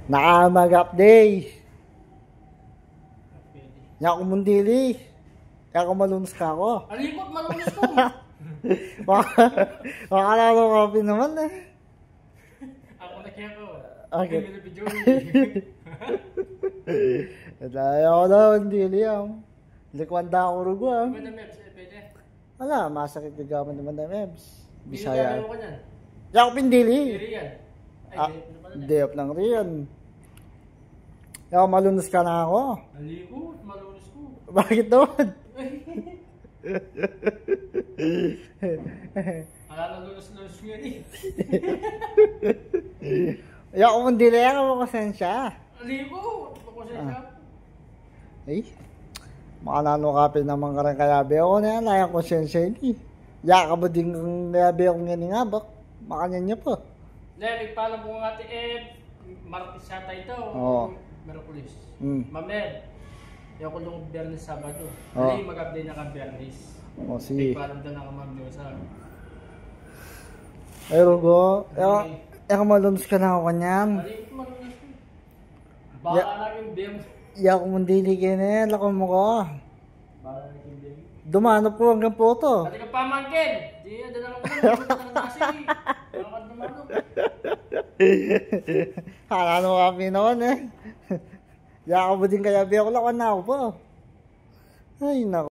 Nakamag-update. Nya ako mundili. Kaya ako malunos ka ako. Alikot, malunos ko. Makalaro ka pin naman eh. Ako na kaya ko. Okay. Pwede. Ayaw ko na mundili yan. Likwanda ako rugo ah. Pwede, Mebs. Pwede. Wala, masakit kagaman naman na Mebs. Bisaya. Hindi ko niyan. Nya ako pindili. Hindi yan. Day up ng riyan. Nya ako malunos ka na ako. Alikot, malunos ko. Bakit doon? Wala na lunos-lunos ko yan eh. Ayaw ko mong delay ako konsensya. Alikot, pakonsensya. Ay, makananukapin naman ka rin kayabi ako na yan. Layang konsensya yun eh. Ya ka ba din kung kayabi akong yan nga bak? Makanyan niya pa. Dahil nagpaalam po nga Martes yata ito. Oo. Merkulis. Mm. Yung kulong Bernes Sabado. Oh. Dali mag-update na ka Bernes. O, sige. Nagpaalam doon ako mag-Diyosa. Ay, Rugo. Eka malunos ka na ako kanyan. Alikot, malunos ko. Baka namin BM. Ya ko mong dili kayo na yan. Lako mo ko. Baka namin BM. Dumanap ko hanggang poto. Pati ka pamangkin. Di yan, dala ko na. Dala ko na nasi. Baka dumanap. Ano kami naman eh. Ya ka ba din kayabi ako? Lakan na ako pa. Ay, naku.